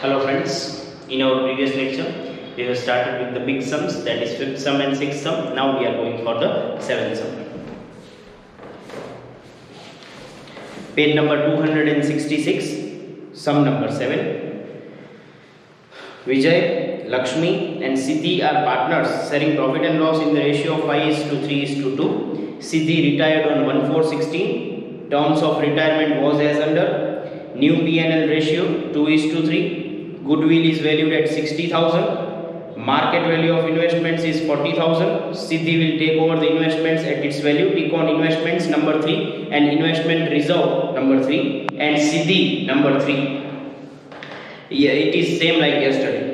Hello friends, in our previous lecture we have started with the big sums, that is fifth sum and sixth sum. Now we are going for the seventh sum. Page number 266, sum number 7. Vijay, Lakshmi and Siddhi are partners sharing profit and loss in the ratio of 5:3:2. Siddhi retired on 1/4/16. Terms of retirement was as under. New P&L ratio 2:3. Goodwill is valued at 60,000. Market value of investments is 40,000. Siddhi will take over the investments at its value. Tick on investments number 3 and investment reserve number 3 and Siddhi number 3. Yeah, it is same like yesterday.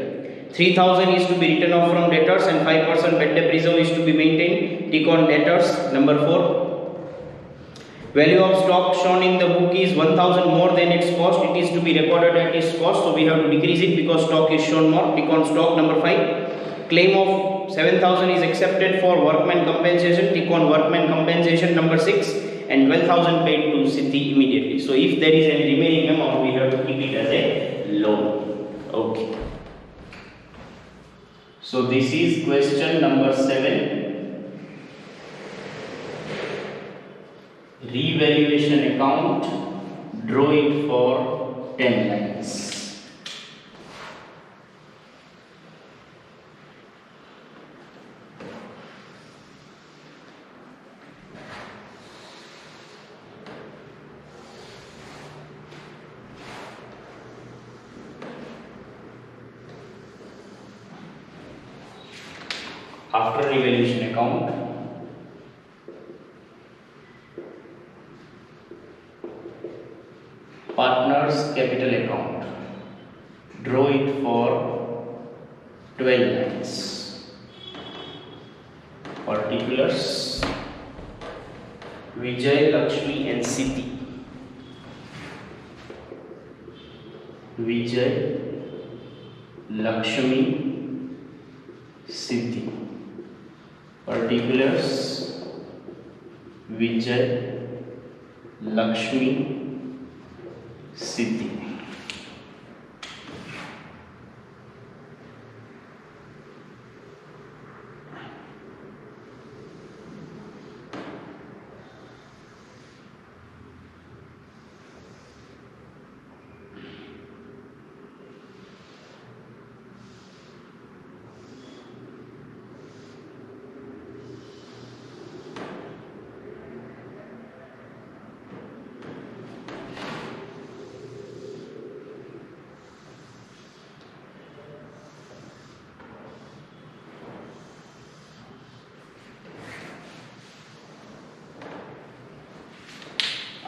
3,000 is to be written off from debtors and 5% bad debt reserve is to be maintained. Tick on debtors number 4. Value of stock shown in the book is 1,000 more than its cost. It is to be recorded at its cost, so we have to decrease it because stock is shown more. Tick on stock number 5. Claim of 7,000 is accepted for workman compensation. Tick on workman compensation number 6 and 12,000 paid to Siddhi immediately. So if there is any remaining amount, we have to keep it as a loan. Okay. So this is question number 7. Revaluation account, draw it for 10 lines. After revaluation account, partners capital account, draw it for 12 lines. Particulars: Vijay, Lakshmi and Siddhi. Vijay, Lakshmi, Siddhi. Particulars: Vijay, Lakshmi, Siddhi.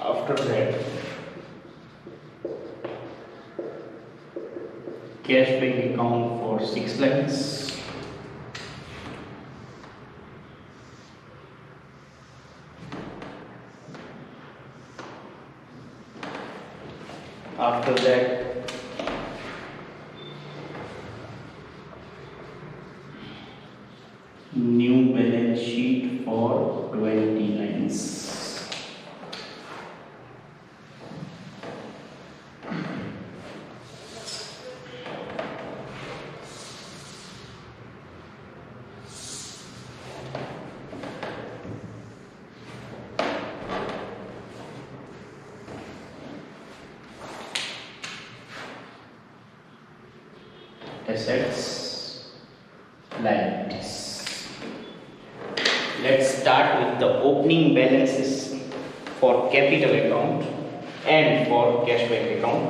After that, cash bank account for 6 lines. After that, new balance sheet for 20 lines. Assets, liabilities. Let's start with the opening balances for capital account and for cash bank account.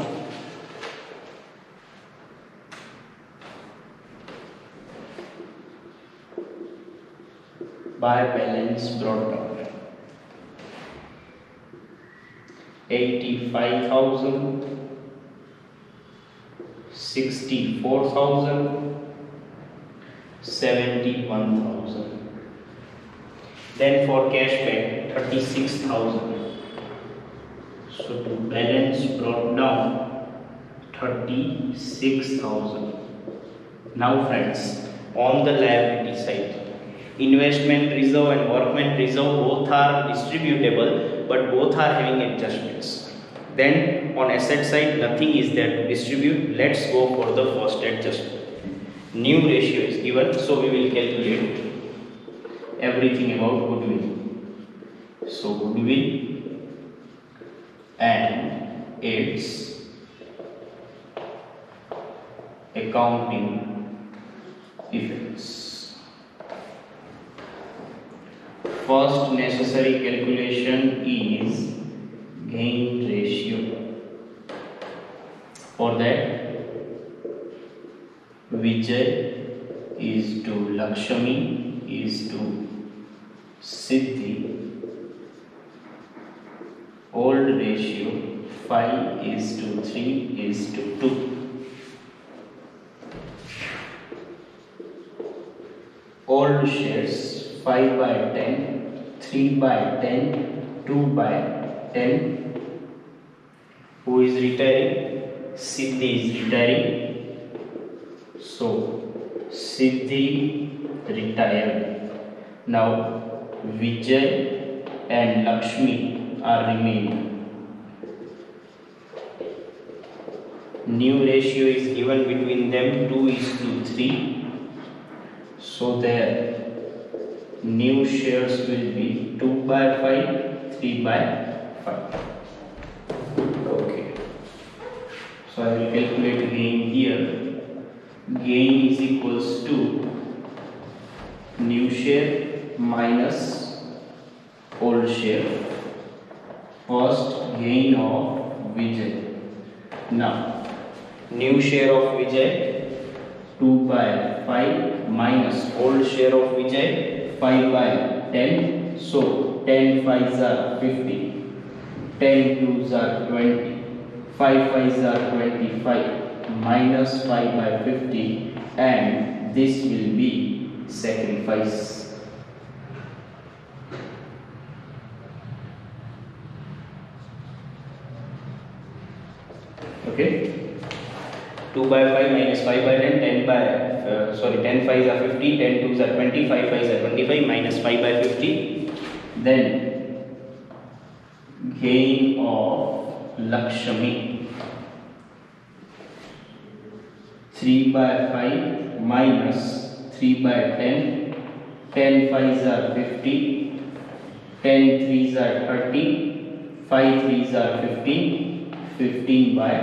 By balance brought down: 85,000, 64,000, 71,000. Then for cash bank 36,000. So to balance brought down 36,000. Now friends, on the liability side, investment reserve and workman reserve both are distributable, but both are having adjustments. Then on asset side nothing is there to distribute. Let's go for the first adjustment. New ratio is given, so we will calculate everything about goodwill. So goodwill and its accounting effects. First necessary calculation is gain ratio. For that, Vijay is to Lakshmi is to Siddhi. Old ratio 5 is to 3 is to 2. Old shares 5 by 10, 3 by 10, 2 by 10. Who is retiring? Siddhi is retiring. So Siddhi retired. Now Vijay and Lakshmi are remaining. New ratio is given between them 2 is to 3. So their new shares will be 2 by 5, 3 by 5. Okay. So I will calculate gain here. Gain is equals to new share minus old share. First gain of Vijay. Now new share of Vijay 2 by 5 minus old share of Vijay 5 by 10. So 10 5s are 50, 10 2s are 20, 5 5s are 25. Minus 5 by 50, and this will be sacrifice. Okay, 2 by 5 minus 5 by 10, 10 by 10 5s are 50, 10 2s are 20, 5 5s are 25, minus 5 by 50. Then gain of Lakshmi 3 by 5 minus 3 by 10, 10 5s are 50, 10 3s are 30, 5 3s are 15, 15 by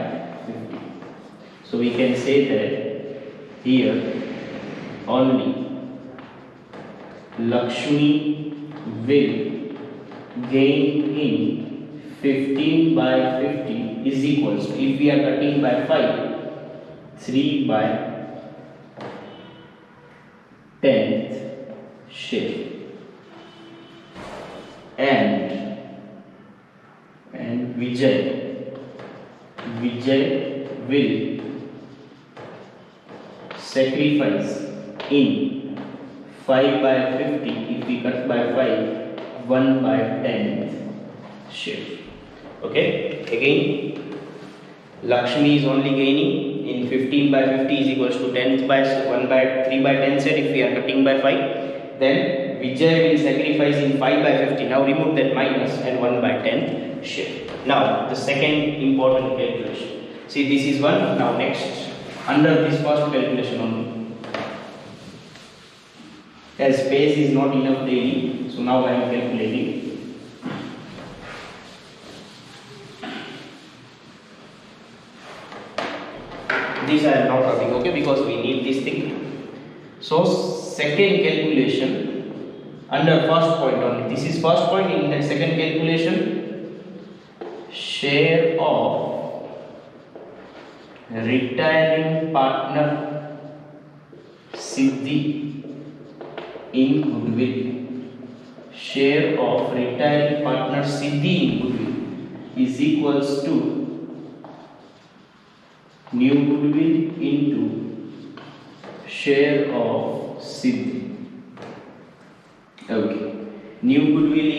50. So we can say that here only Lakshmi will gain in 15 by 50 is equals to, if we are cutting by 5, 3 by 10th share, and Vijay will sacrifice in 5 by 50, if we cut by 5, 1 by 10th share. Okay, again Lakshmi is only gaining in 15 by 50 is equals to 10 by 1 by 3 by 10 set. If we are cutting by 5, then Vijay will sacrifice in 5 by 50. Now remove that minus and 1 by 10 share. Now the second important calculation. See, this is one. Now next, under this first calculation only, as space is not enough daily, so now I am calculating. This I am not writing, okay, because we need this thing. So second calculation under first point only. This is first point. In the second calculation, share of retiring partner Siddhi in goodwill. Share of retiring partner Siddhi in goodwill is equals to new goodwill into share of Siddhi. Okay. New goodwill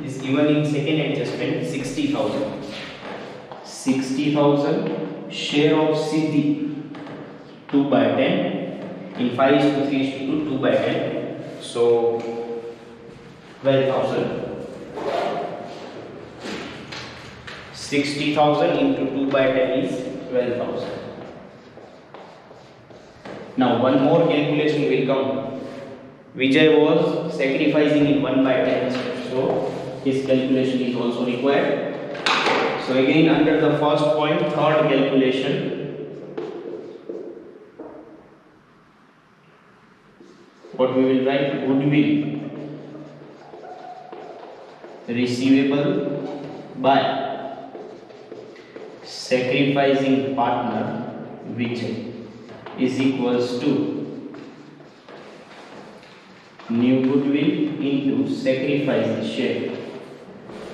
is given in second adjustment 60,000. 60,000 share of Siddhi 2 by 10. In 5 is to 3 is to 2, 2 by 10. So 12,000. 60,000 into 2 by 10 is 12,000. Now one more calculation will come. Vijay was sacrificing in 1 by 10 steps, so his calculation is also required. So again, under the first point, third calculation, what we will write? Goodwill receivable by sacrificing partner Vijay is equals to new goodwill into sacrifice share.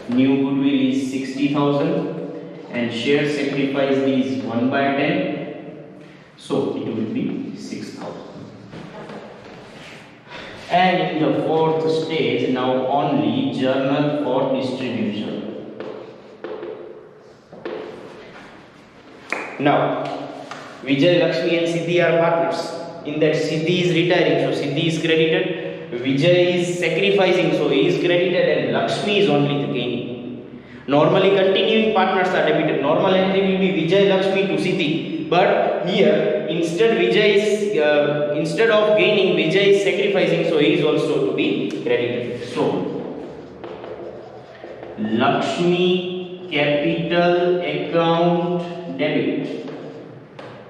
New goodwill is 60,000 and share sacrifice is 1 by 10, so it will be 6,000. And in the fourth stage, now only journal for distribution. Now Vijay, Lakshmi and Siddhi are partners. In that Siddhi is retiring, so Siddhi is credited. Vijay is sacrificing, so he is credited, and Lakshmi is only the gaining. Normally continuing partners are debited. Normal entry will be Vijay, Lakshmi to Siddhi. But here, instead of gaining, Vijay is sacrificing, so he is also to be credited. So Lakshmi capital account debit,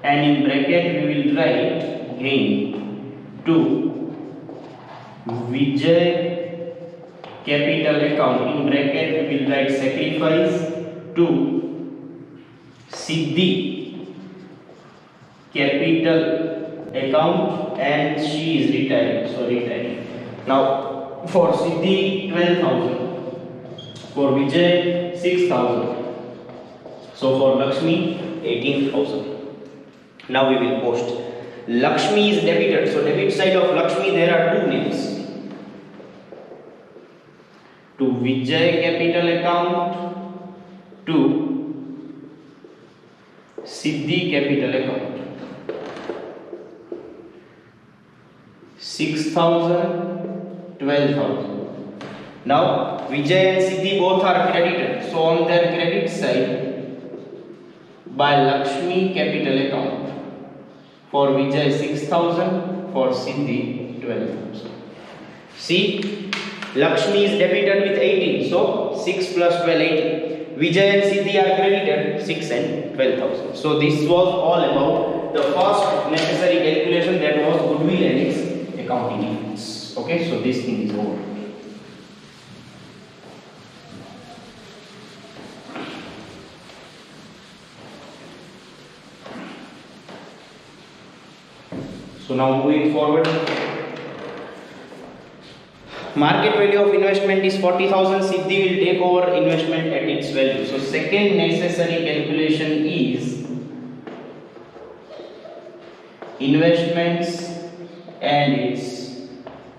and in bracket we will write gain to Vijay capital account, in bracket we will write sacrifice to Siddhi capital account, and she is retiring, so retiring. Now for Siddhi 12,000, for Vijay 6,000, so for Lakshmi 18,000. Now we will post. Lakshmi is debited, so debit side of Lakshmi there are two names. To Vijay capital account, to Siddhi capital account. 6,000, 12,000. Now Vijay and Siddhi both are credited, so on their credit side by Lakshmi capital account. For Vijay 6,000, for Siddhi 12,000. See, Lakshmi is debited with 18, so 6 plus 12, 18. Vijay and Siddhi are credited 6 and 12,000. So this was all about the first necessary calculation, that was goodwill and its accounting effects. Okay, so this thing is over. So now moving forward, market value of investment is 40,000. Siddhi will take over investment at its value. So second necessary calculation is investments and its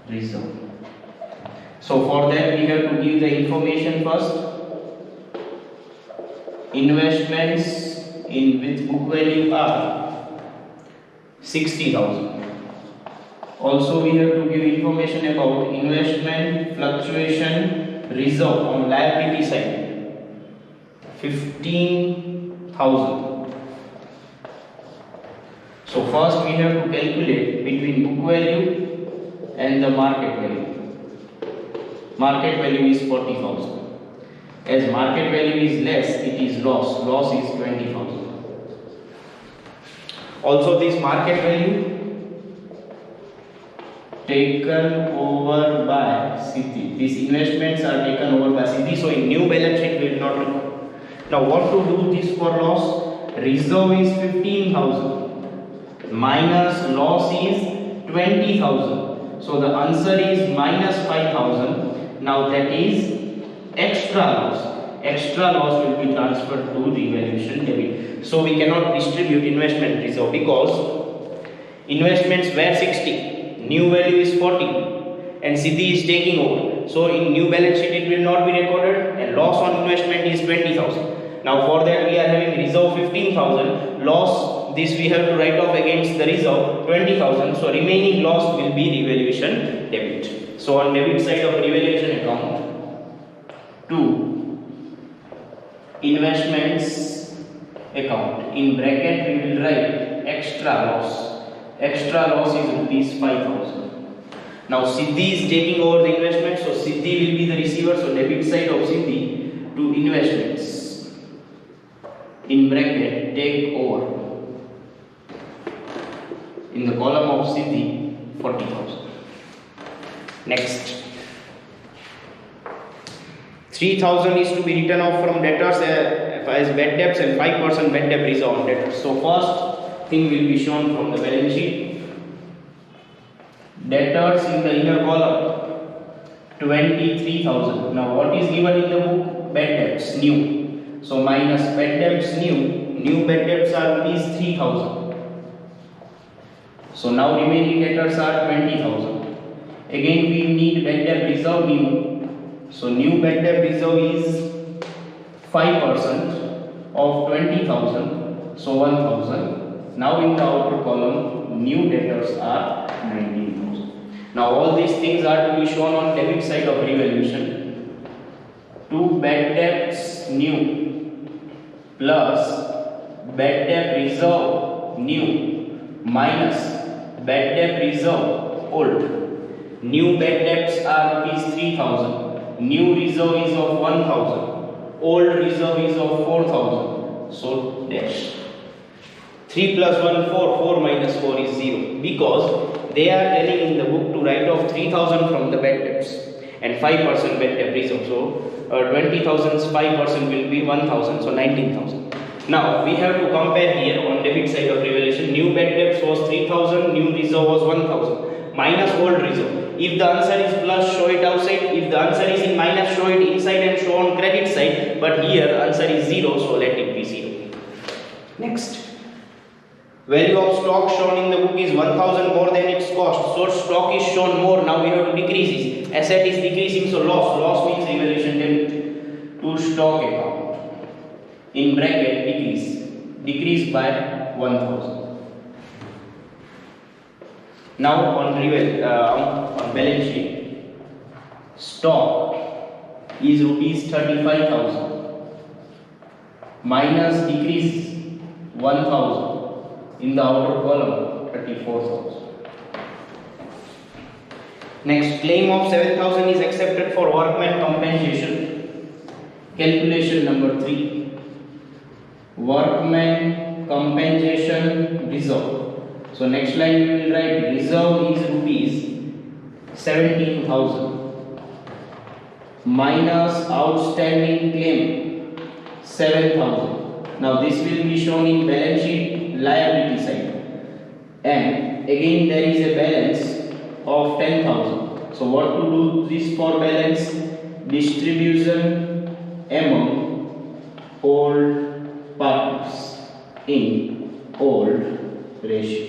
reserve. So for that we have to give the information first. Investments in with book value are 60,000. Also we have to give information about investment fluctuation reserve on liability side, 15,000. So first we have to calculate between book value and the market value. Market value is 40,000. As market value is less, it is loss. Loss is 20,000. Also this market value taken over by Siddhi. These investments are taken over by Siddhi, so in new balance sheet we will not record. Now what to do this for loss? Reserve is 15,000 minus loss is 20,000. So the answer is minus 5,000. Now that is extra loss. Extra loss will be transferred to revaluation debit. So we cannot distribute investment reserve because investments were 60. New value is 40 and Siddhi is taking over. So in new balance sheet it will not be recorded, and loss on investment is 20,000. Now for that we are having reserve 15,000. Loss, this we have to write off against the reserve 20,000. So remaining loss will be revaluation debit. So on debit side of revaluation account, to investments account. In bracket we will write extra loss. Extra loss is rupees 5,000. Now Siddhi is taking over the investment, so Siddhi will be the receiver. So debit side of Siddhi to investments. In bracket take over. In the column of Siddhi 40,000. Next, 3,000 is to be written off from debtors as bad debts and 5% bad debt reserve on debtors. So first thing will be shown from the balance sheet. Debtors in the inner column 23,000. Now what is given in the book? Bad debts new. So minus bad debts new. New bad debts are rupees 3,000. So now remaining debtors are 20,000. Again we need bad debt reserve new. So new bad debt reserve is 5% of 20,000. So 1,000. Now in the outer column new debtors are 19,000. Now all these things are to be shown on debit side of revaluation. Two bad debts new plus bad debt reserve new minus bad debt reserve old. New bad debts are rupees 3,000. New reserve is of 1,000. Old reserve is of 4,000. So dash. 3 plus 1 4. 4 minus 4 is 0. Because they are telling in the book to write off 3,000 from the bad debts and 5% bad debt reserve. So 20,000's 5% will be 1,000. So 19,000. Now we have to compare here on debit side of revaluation. New bad debts was 3,000. New reserve was 1,000. Minus old reserve. If the answer is plus, show it outside. If the answer is in minus, show it inside and show on credit side. But here answer is 0, so let it be 0. Next. Value of stock shown in the book is 1,000 more than its cost. So stock is shown more. Now we have to decrease it. Asset is decreasing, so loss. Loss means revaluation debit to stock account. In bracket decrease. Decrease by 1,000. Now on balance sheet, stock is rupees 35,000 minus decrease 1,000 in the outer column 34,000. Next, claim of 7,000 is accepted for workman compensation. Calculation number 3. Workman compensation reserve. So next line we will write reserve is rupees 17,000 minus outstanding claim 7,000. Now this will be shown in balance sheet liability side, and again there is a balance of 10,000. So what to do this for balance? Distribution among old partners in old ratio.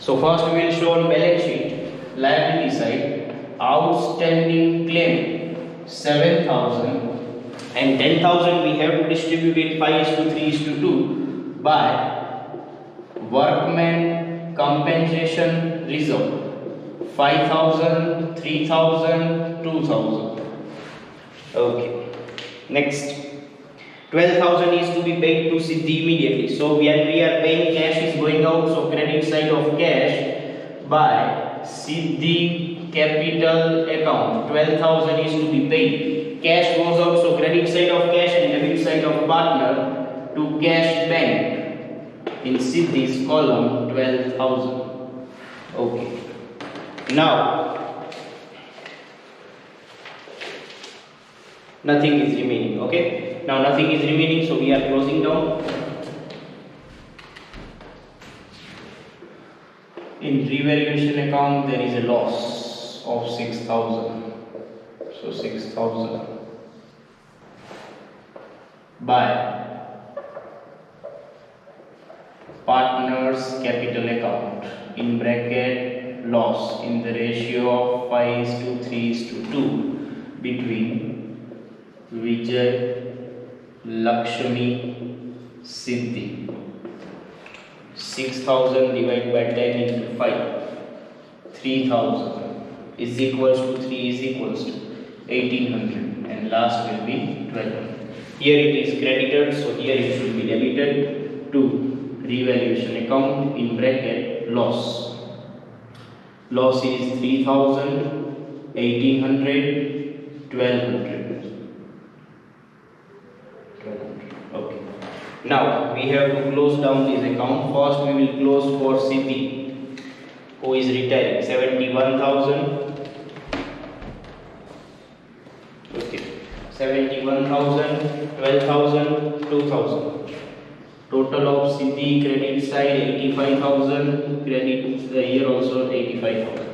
So first we will show on balance sheet liability side outstanding claim 7,000 and 10,000 we have to distribute it 5:3:2 by workman compensation reserve 5,000, 3,000, 2,000. Okay. Next, 12,000 is to be paid to Siddhi immediately. So when we are paying, cash is going out. So credit side of cash by Siddhi capital account 12,000 is to be paid. Cash goes out. So credit side of cash and debit side of partner to cash bank in Siddhi's column 12,000. Okay. Now nothing is remaining. Okay. Now nothing is remaining, so we are closing down. In revaluation account there is a loss of 6,000. So 6,000 by partners capital account in bracket loss in the ratio of 5:3:2 between Vijay, Lakshmi, Siddhi. 6,000 divided by 10 into 5. 3,000 is equals to 3 is equals to 1,800 and last will be 1,200. Here it is credited, so here it should be debited to revaluation account in bracket loss. Loss is 3000, 1800, 1200. Okay. Now we have to close down this account. First we will close for Siddhi, who is retiring, 71,000. Okay. 71,000, 12,000, 2,000. Total of Siddhi credit side 85,000, credit here also 85,000.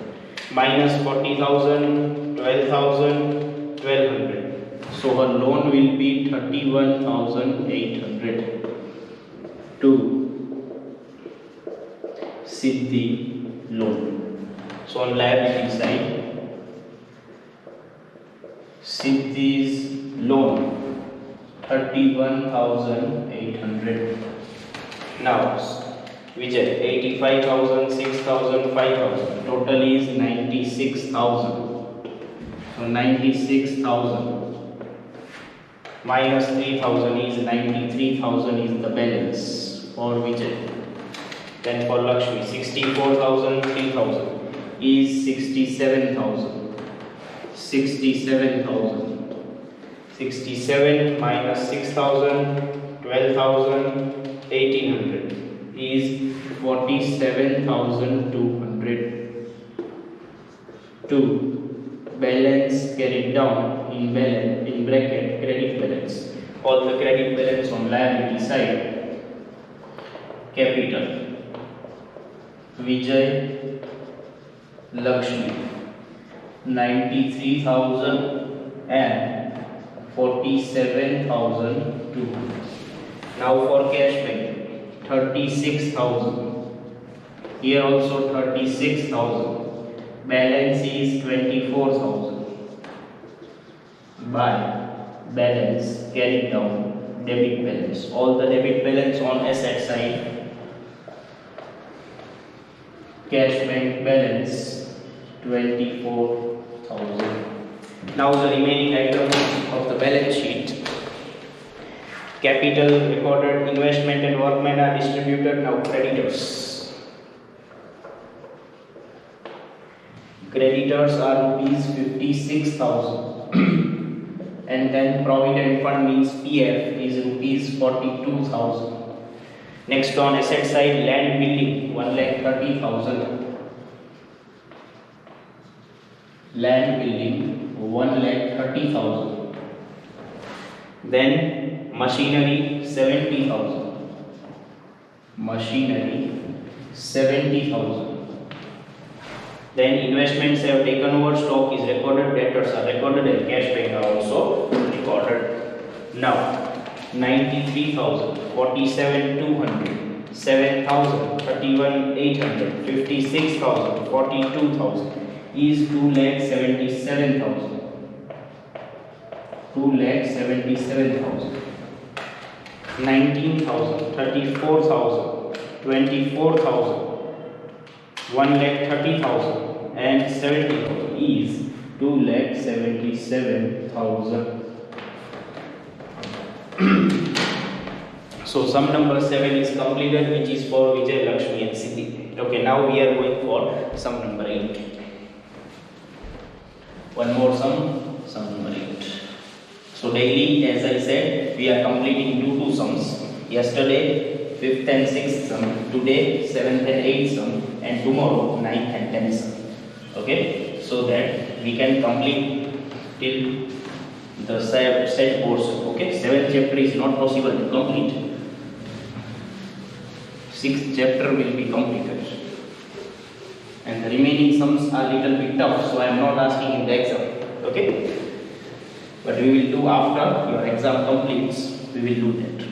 Minus 40,000, 12,000, 1,200. So her loan will be 31,800 to Siddhi loan. So on liability side, Siddhi's loan 31,800. Now Vijay 85,000, 6,000, 5,000. Total is 96,000. So 96,000 minus 3,000 is 93,000 is the balance for Vijay. Then for Lakshmi 64,000, 3,000 is 67,000. 67,000. 67 minus 6,000, 12,000, 1,800 is 47,200 to balance carried down in bracket credit balance. All the credit balance on liability side. Capital Vijay, Lakshmi 93,000 and 47,200. Now for cash bank 36,000. Here also 36,000. Balance is 24,000. By balance carried down debit balance. All the debit balance on asset side. Cash bank balance 24,000. Now the remaining items of the balance sheet. Capital recorded, investment and workmen are distributed. Now creditors. Creditors are rupees 56,000. And then provident fund means PF is rupees 42,000. Next on asset side, land building 1,30,000. Land building 1,30,000. Then machinery 70,000. Machinery 70,000. Then investments have taken over, stock is recorded, debtors are recorded, and cash bank are also recorded. Now 93,000, 47,200, 7,000, 31,800, 56,000, 42,000 is 2,77,000. 2,77,000. 19,000, 34,000, 24,000, 1,30,000 and 70,000 is 2,77,000. So sum number 7 is completed, which is for Vijay, Lakshmi and Siddhi. Okay, now we are going for sum number 8. One more sum number 8. So daily, as I said, we are completing 2 sums. Yesterday 5th and 6th sum, today 7th and 8th sum, and tomorrow 9th and 10th sum. Okay, so that we can complete till the set portion. Okay, 7th chapter is not possible to complete. 6th chapter will be completed, and the remaining sums are little bit tough, so I am not asking in the exam. Okay, but we will do after your exam completes. We will do that.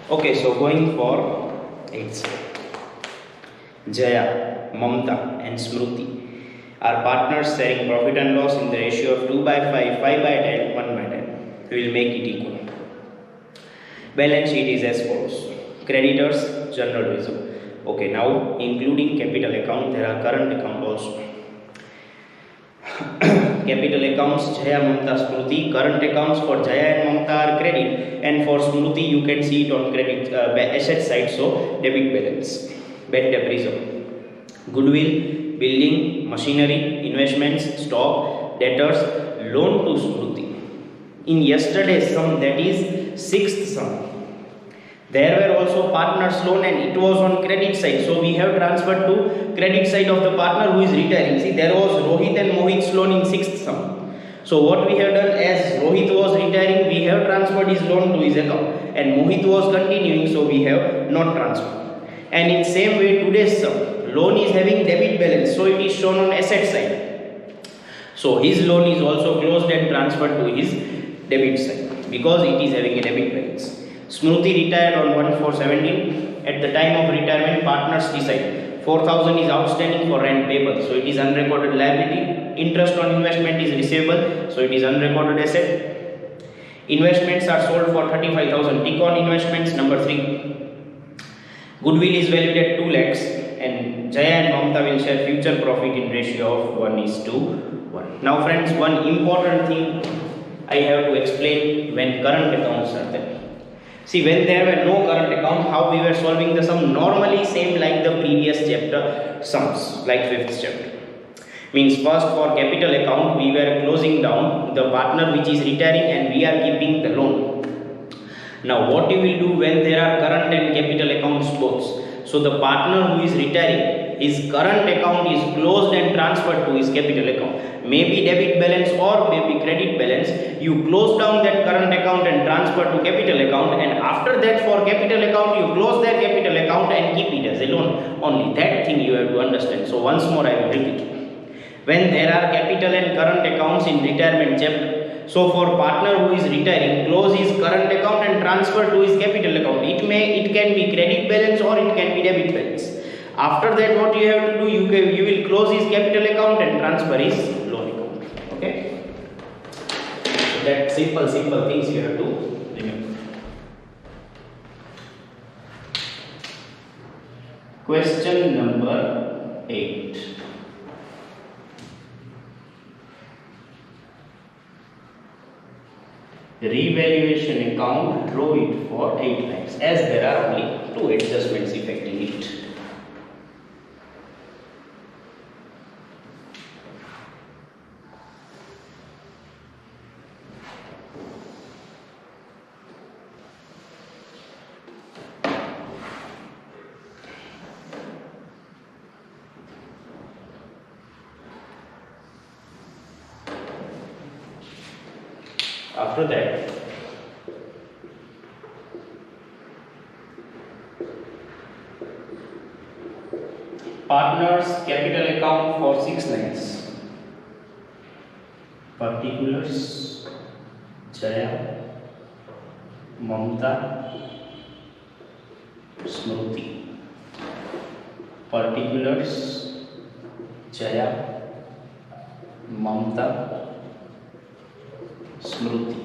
Okay, so going for 8th step. Jaya, Mamta and Smruti are partners sharing profit and loss in the ratio of 2 by 5, 5 by 10, 1 by 10. We will make it equal. Balance sheet is as follows. Creditors, general reserve. Okay, now including capital account, there are current account also. Capital accounts Jaya, Mamta, Smruti. Current accounts for Jaya and Mamta are credit, and for Smruti you can see it on credit asset side, so debit balance. Bad debt reserve. Goodwill, building, machinery, investments, stock, debtors, loan to Smruti. In yesterday's sum, that is 6th sum, there were also partners loan and it was on credit side, so we have transferred to credit side of the partner who is retiring. See, there was Rohit and Mohit's loan in 6th sum. So what we have done, as Rohit was retiring, we have transferred his loan to his account, and Mohit was continuing, so we have not transferred. And in same way, today's sum, loan is having debit balance, so it is shown on asset side. So his loan is also closed and transferred to his debit side because it is having a debit balance. Smruti retired on 1/4/17. At the time of retirement, partners decide 4,000 is outstanding for rent payable, so it is unrecorded liability. Interest on investment is receivable, so it is unrecorded asset. Investments are sold for 35,000. Tick on investments. Number 3. Goodwill is valued at 2 lakhs, and Jaya and Mamta will share future profit in ratio of 1:1. Now friends, one important thing I have to explain when current accounts are there. See, when there were no current account, how we were solving the sum? Normally same like the previous chapter sums, like 5th chapter. Means first for capital account we were closing down the partner which is retiring and we are keeping the loan. Now what you will do when there are current and capital accounts both? So the partner who is retiring, his current account is closed and transferred to his capital account. Maybe debit balance or maybe credit balance. You close down that current account and transfer to capital account, and after that for capital account you close that capital account and keep it as a loan. Only that thing you have to understand. So once more I will repeat. When there are capital and current accounts in retirement chapter, so for partner who is retiring, close his current account and transfer to his capital account. It can be credit balance or it can be debit balance. After that what you have to do, you will close his capital account and transfer his loan account. Okay, so that simple things you have to remember. Question number 8. Revaluation account, draw it for 8 lines, as there are only 2 adjustments affecting it. After that, partners capital account for 6 lines. Particulars Jaya, Mamta, Smruti. Particulars Jaya, Mamta, Smruti.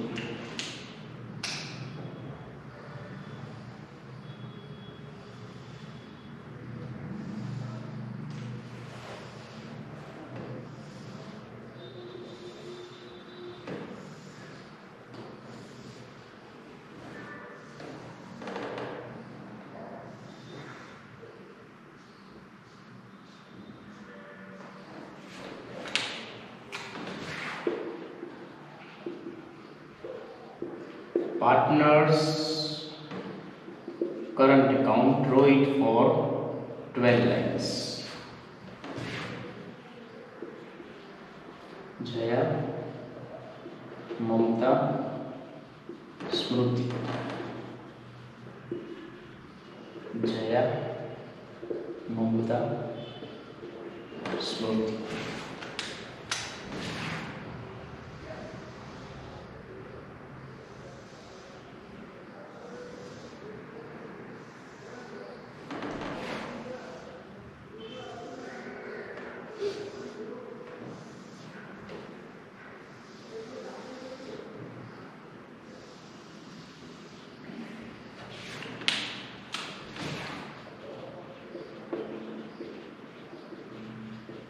Partners current account, draw it for 12 lines. Jaya, Mamta, Smruti. Jaya, Mamta, Smruti.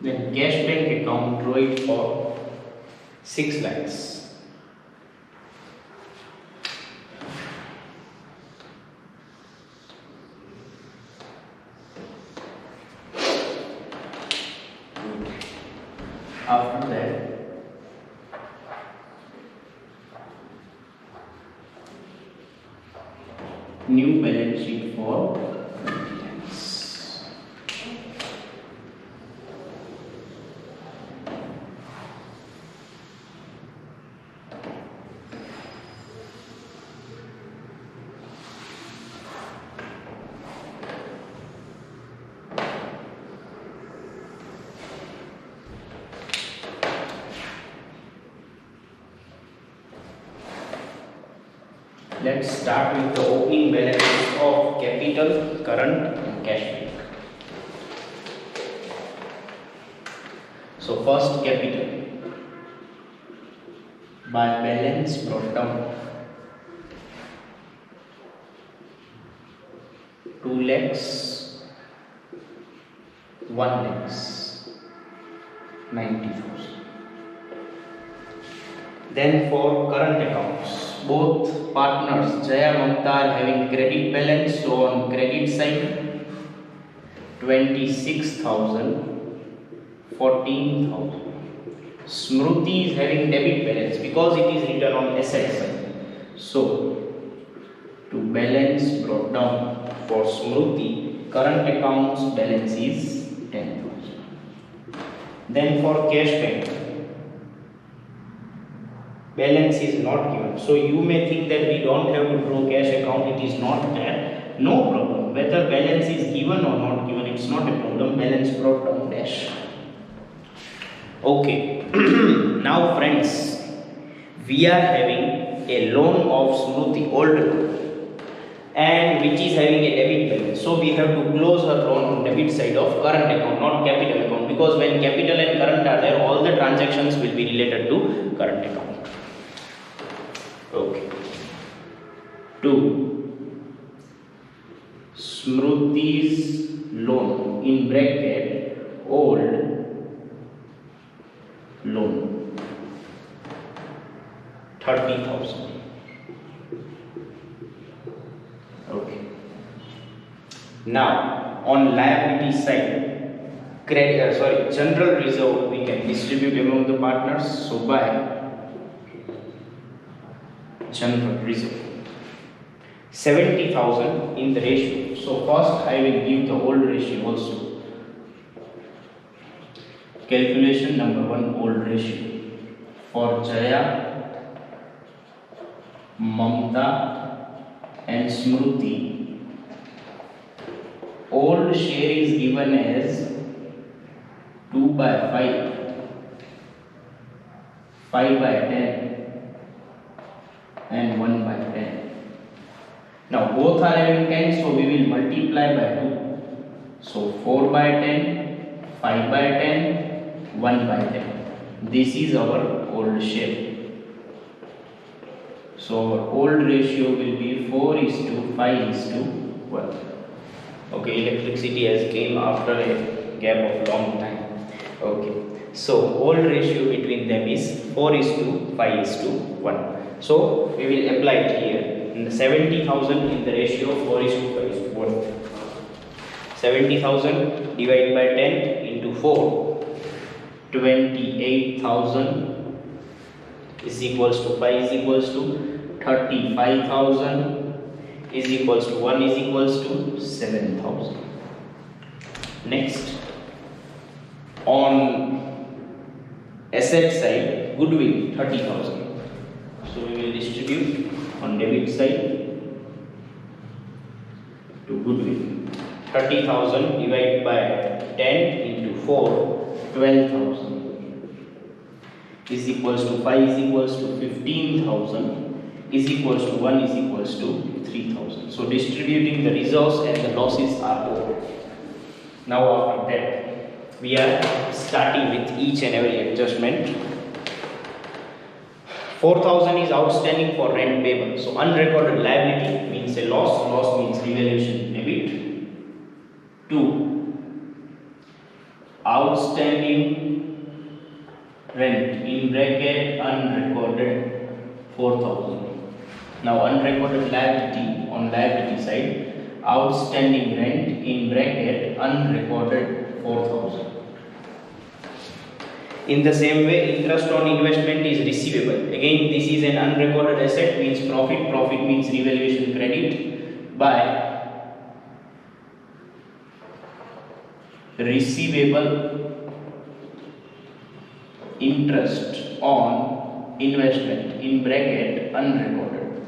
Then cash bank account, draw it for 6 lakhs. After that, new balance sheet for 20 lakhs. Let's start with the opening balances of capital, current and cash bank. So first, capital by balance brought down 2 lakhs, 1 lakhs, 90,000. Then for current accounts, both partners Jaya Mamta are having credit balance, so on credit side 26,000, 14,000. Smruti is having debit balance because it is written on asset side. So to balance brought down for Smruti, current accounts balance is 10,000. Then for cash bank, balance is not given. So you may think that we don't have to draw cash account, it is not there. No problem. Whether balance is given or not given, it's not a problem. Balance brought down dash. Okay. Now friends, we are having a loan of Smruti, old loan, and which is having a debit balance. So we have to close her loan on debit side of current account, not capital account, because when capital and current are there, all the transactions will be related to current account. Okay. 2. Smruti's loan in bracket old loan 30,000. Okay. Now on liability side, general reserve we can distribute among the partners. So by general reserve 70,000 in the ratio. So first I will give the old ratio also. Calculation number 1, old ratio for Jaya, Mamta and Smruti. Old share is given as 2 by 5, 5 by 10 and 1 by 10. Now both are having 10, so we will multiply by 2. So 4 by 10, 5 by 10, 1 by 10. This is our old share. So our old ratio will be 4:5:1. Okay, electricity has came after a gap of long time. Okay, so old ratio between them is 4:5:1. So we will apply it here. In the 70,000 in the ratio 4:5:1. 70,000 divided by 10 into 4. 28,000 is equals to 5 is equals to 35,000 is equals to 1 is equals to 7,000. Next, on asset side, goodwill 30,000. So we will distribute on debit side to goodwill 30,000 divided by 10 into 4, 12,000 is equals to 5 is equals to 15,000 is equals to 1 is equals to 3,000. So distributing the reserves and the losses are over. Now after that we are starting with each and every adjustment. 4,000 is outstanding for rent payable. So unrecorded liability means a loss. Loss means revaluation debit. 2. outstanding rent in bracket unrecorded 4,000. Now unrecorded liability on liability side, outstanding rent in bracket unrecorded 4,000. In the same way, interest on investment is receivable. Again, this is an unrecorded asset, means profit. Profit means revaluation credit by receivable interest on investment in bracket unrecorded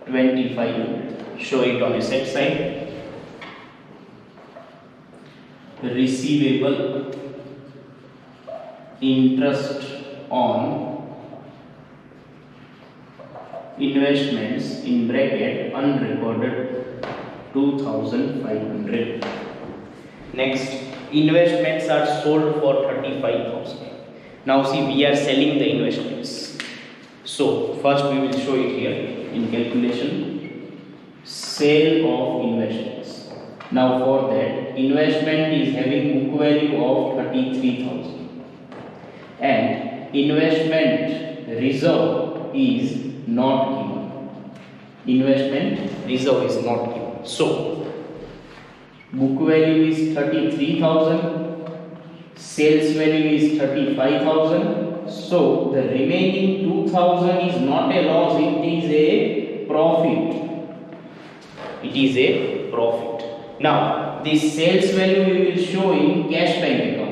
2500. Show it on asset side. Receivable interest on investments in bracket unrecorded 2500. Next, investments are sold for 35,000. Now see, we are selling the investments. So first we will show it here in calculation. Sale of investments. Now for that, investment is having book value of 33,000 and investment reserve is not given. Investment reserve is not given. So book value is 33,000, sales value is 35,000. So the remaining 2,000 is not a loss, it is a profit. It is a profit. Now this sales value we will show in cash bank account.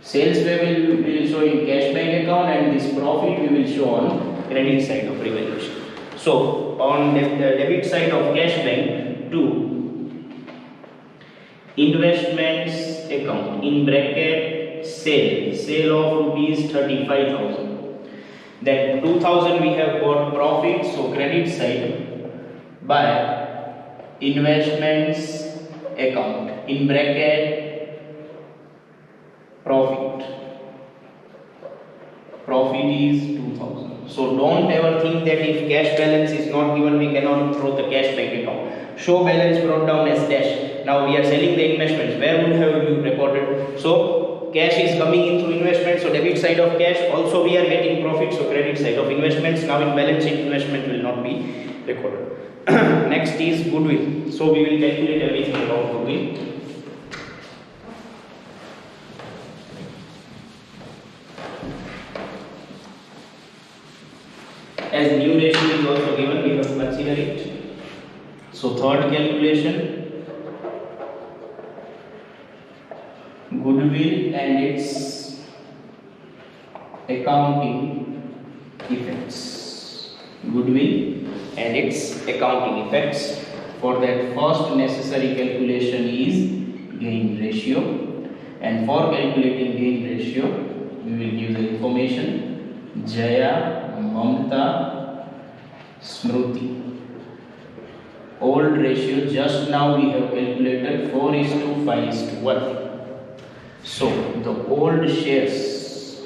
Sales value we will show in cash bank account and this profit we will show on credit side of revaluation. So on the debit side of cash bank, to investments account in bracket sale of rupees 35,000. Then 2,000 we have got profit, so credit side by investments account in bracket profit. Profit is 2,000. So don't ever think that if cash balance is not given we cannot throw the cash bank account. Show balance brought down as dash. Now we are selling the investments. Where would have you recorded? So cash is coming in through investment. So debit side of cash. Also we are getting profit. So credit side of investments. Now in balance sheet investment will not be recorded. Next is goodwill. So we will calculate everything about goodwill. As new ratio is also given, we have to consider it. So third calculation, goodwill and its accounting effects. Goodwill and its accounting effects. For that, first necessary calculation is gain ratio, and for calculating gain ratio we will give the information Jaya, Mamta, Smruti. Old ratio just now we have calculated 4:5:1. So the old shares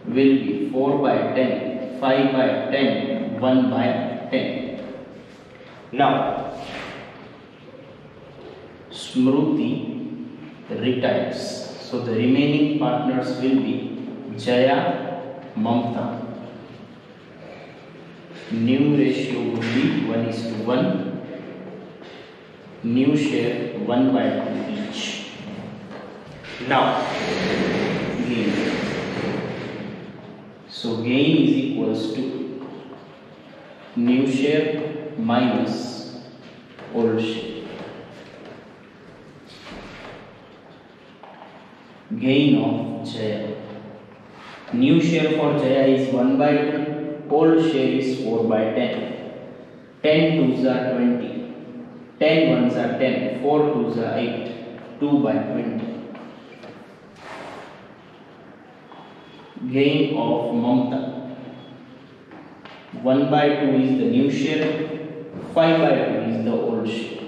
will be 4/10, 5/10, 1/10. Now Smruti retires. So the remaining partners will be Jaya, Mamta. New ratio would be 1:1. New share 1/2 each. Now gain. So gain is equals to new share minus old share. Gain of Jaya. New share for Jaya is 1/2. Old share is 4/10. 10 2s are 20. 10 1s are 10. 4 2s are 8. 2/20. Gain of Mamta. 1/2 is the new share. 5/2 is the old share.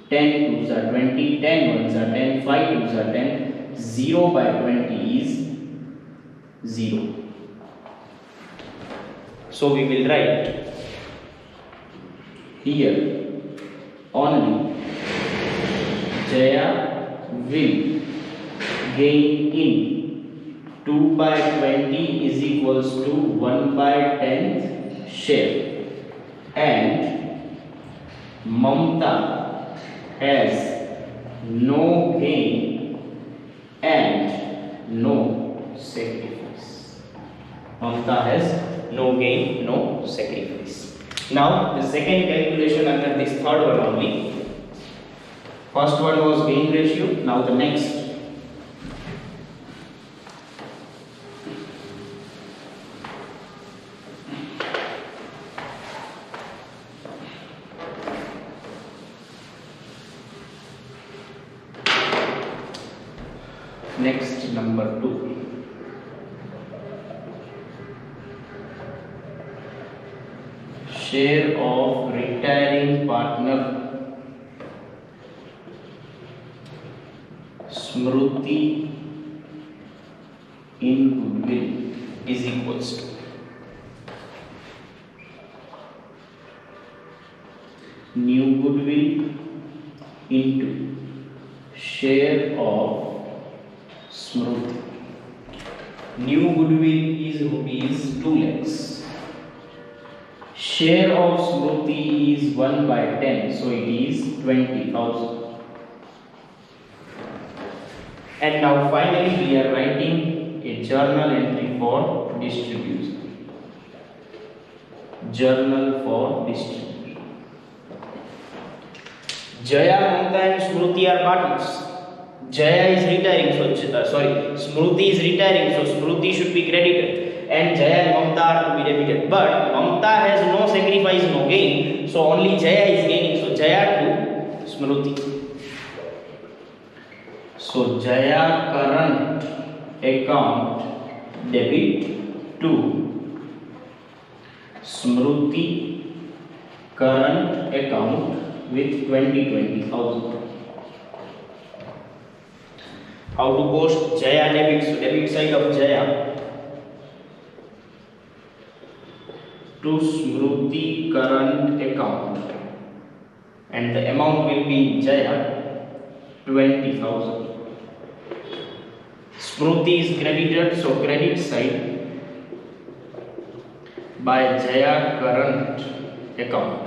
10 2s are 20. 10 1s are 10. 5 2s are 10. 0/20 is 0. So we will write here only Jaya will gain in 2 by 20 is equals to 1 by 10th share, and Mamta has no gain and no sacrifice. Mamta has no gain, no sacrifice. Now the second calculation under this third one only. First one was gain ratio, now the next. Next, number 2. Share of retiring partner Smruti in goodwill is equals to new goodwill into share of Smruti. New goodwill is rupees 2 lakhs. Share of Smruti is 1 by 10, so it is 20,000. And now finally we are writing a journal entry for distribution. Journal for distribution. Jaya, Mamta and Smruti are partners. Jaya is retiring, so Smruti is retiring, so Smruti should be credited, and Jaya and Mamta are to be debited. But Mamta has no sacrifice, no gain, so only Jaya is gaining. So Jaya to Smruti. So Jaya current account debit to Smruti current account with 20,000. How to post Jaya debit? So debit side of Jaya to Smruti current account, and the amount will be Jaya 20,000. Smruti is credited, so credit side by Jaya current account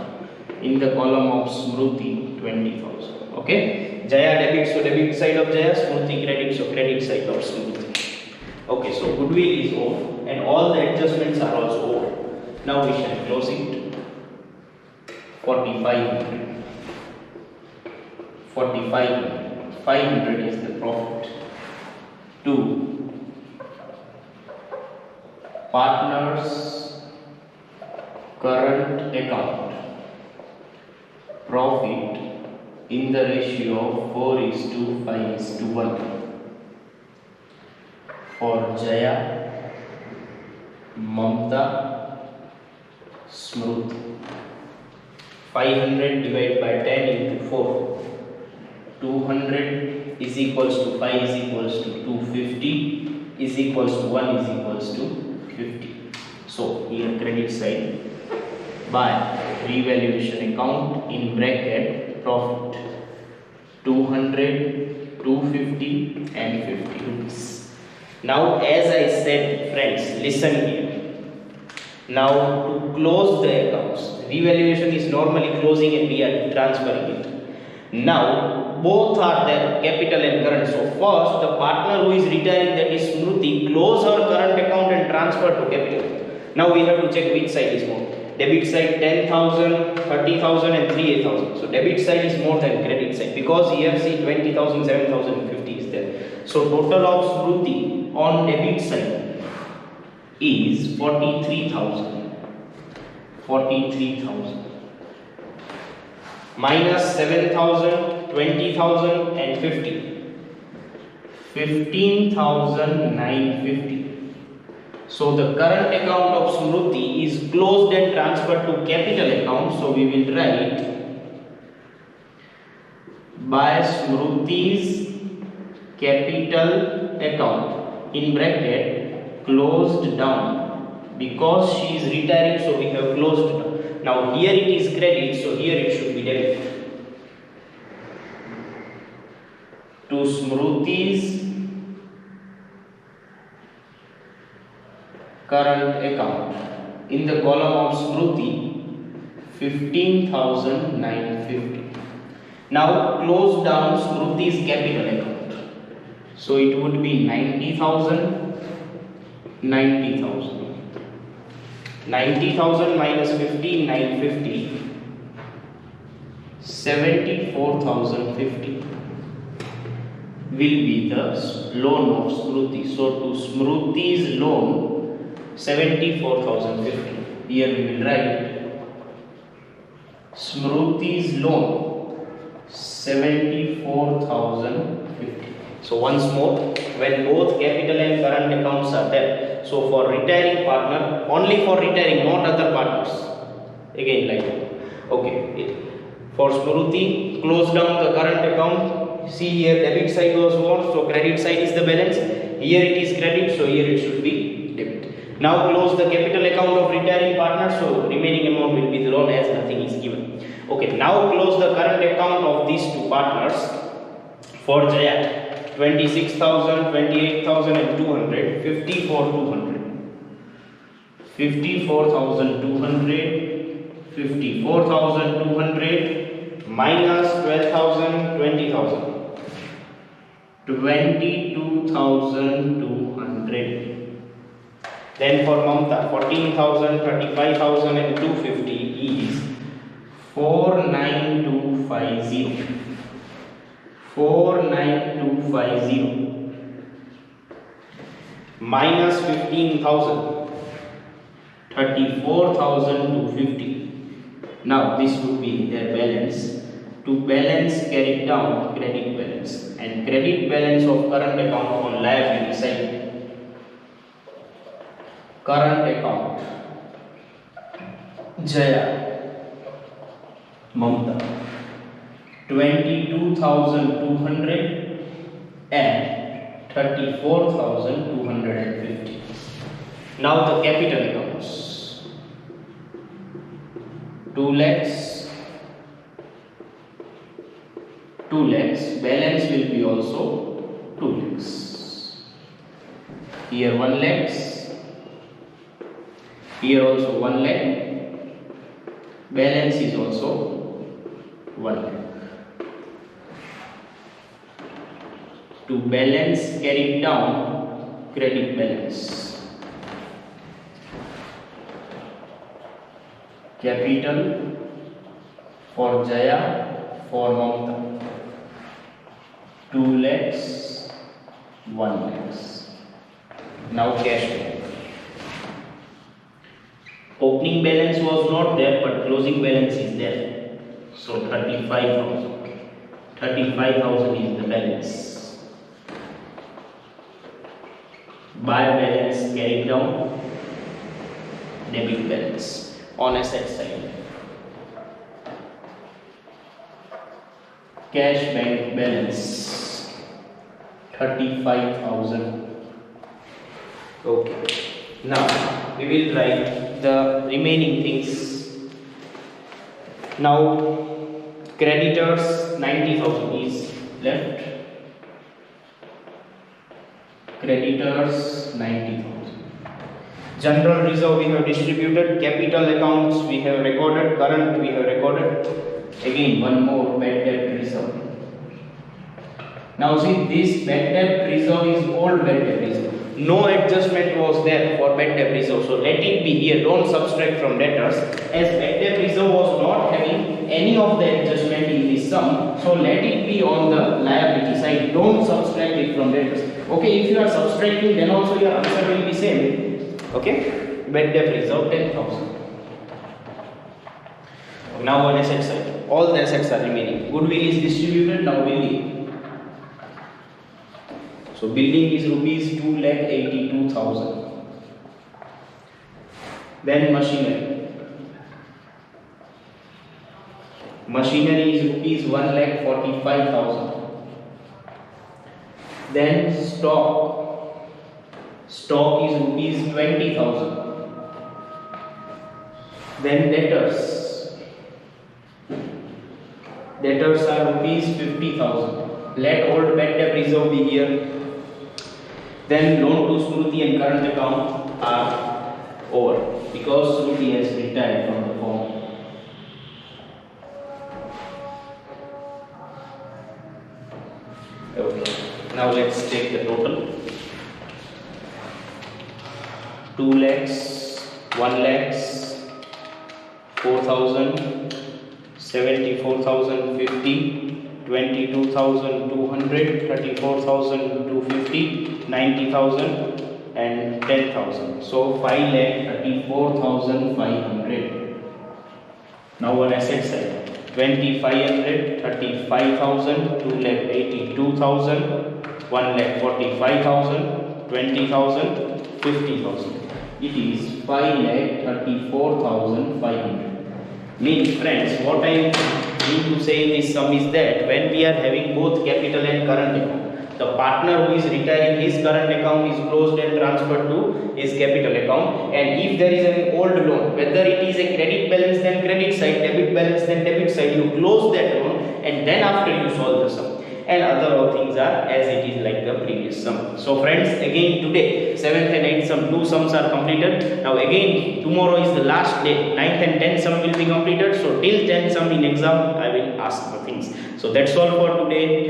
in the column of Smruti 20,000. Okay. Jaya debit, so debit side of Jaya, Smruti credit, so credit side of Smruti. Okay, so goodwill is off and all the adjustments are also over. Now we shall close it. 4500. 500 is the profit. 2. Partners current account profit in the ratio of 4:5:1 for Jaya, Mamta, Smruti. 500 divided by 10 into 4. 200 is equals to 5 is equals to 250 is equals to 1 is equals to 50. So here credit side by revaluation account in bracket profit 200, 250 and 50 rupees. Now as I said, friends, listen here. Now to close the accounts, revaluation is normally closing and we are transferring it. Now both are there, capital and current. So first the partner who is retiring, that is Smruti, close her current account and transfer to capital. Now we have to check which side is more. Debit side 10,000, 30,000 and 38,000. So debit side is more than credit side, because here see 20,000, 7,050 is there. So total of Smruti on debit side is 43,000. 43,000 minus 7,000, 20,000 and 50. 15,950. So the current account of Smruti is closed and transferred to capital account. So we will write by Smruti's capital account in bracket closed down, because she is retiring, so we have closed down. Now here it is credit, so here it should be debit. To Smruti's current account. In the column of Smruti, 15,950. Now close down Smruti's capital account. So it would be 90,000, 90,000. 90,000 minus 15,950, 74,050 will be the loan of Smruti. So to Smruti's loan, 74,050. Here we will write Smruti's loan, 74,050. So once more, when both capital and current accounts are there, so for retiring partner, only for retiring, not other partners. Again like that. Okay. For Smruti, close down the current account. See here, debit side was more, so credit side is the balance. Here it is credit, so here it should be debit. Now close the capital account of retiring partner, so remaining amount will be the loan as nothing is given. Okay, now close the current account of these two partners. For Jaya, 26,000, 28,000 and 200, 54,200. 54,200, 54,200 minus 12,000, 20,000. 22,200. Then for Mamta, 14,000, 35,000 and 250 is 49250. 49250 minus 15,000, 34,250. Now this would be their balance. To balance, carry down credit balance, and credit balance of current account on liability side. Current account, Jaya, Mamta, 22,200 and 34,250. Now the capital accounts, 2 lakhs, 2 lakhs, balance will be also 2 lakhs. Here 1 lakhs, here also 1 lakh, balance is also 1 lakh. To balance, carry down credit balance. Capital for Jaya, for Mamta, 2 lakhs, 1 lakhs. Now cash flow. Opening balance was not there, but closing balance is there. So 35,000. 35,000 is the balance. Buy balance, carried down, debit balance on asset side. Cash bank balance, 35,000. Okay. Now we will write the remaining things. Now creditors, 90,000 is left. Creditors, 90,000. General reserve we have distributed. Capital accounts we have recorded. Current we have recorded. Again one more, bad debt reserve. Now see, this bad debt reserve is old bad debt reserve. No adjustment was there for bad debt reserve. So let it be here. Don't subtract from debtors, as bad debt reserve was not having any of the adjustment in this sum. So let it be on the liability side. Don't subtract it from debtors. Okay, if you are subtracting, then also your answer will be same. Okay, bad debt reserve 10,000. Now on asset side, all the assets are remaining. Goodwill is distributed. Now building. So building is rupees 2,82,000. Then machinery. Machinery is rupees 1,45,000. Then stock. Stock is rupees 20,000. Then debtors. Debtors are rupees 50,000. Let old bad debt reserve be here. Then loan to Smruti and current account are over because Shruti has retired from the firm. Okay, now let's take the total. 2 lakhs, 1 lakhs, 4,000, 74,050, 22,200, 34,250, 90,000 and 10,000. So 5,34,500. Now on asset side, 2,500, 35,000, 2,82,000, 1,45,000, 20,000, 50,000. It is 5,34,500. Means friends, what I mean to say in this sum is that when we are having both capital and current account, the partner who is retiring his current account is closed and transferred to his capital account, and if there is an old loan, whether it is a credit balance then credit side, debit balance then debit side, you close that loan and then after you solve the sum, and other things are as it is like the previous sum. So friends, again today 7th and 8th sum, 2 sums are completed. Now again tomorrow is the last day, 9th and 10th sum will be completed. So till 10th sum in exam I will ask the things. So that's all for today.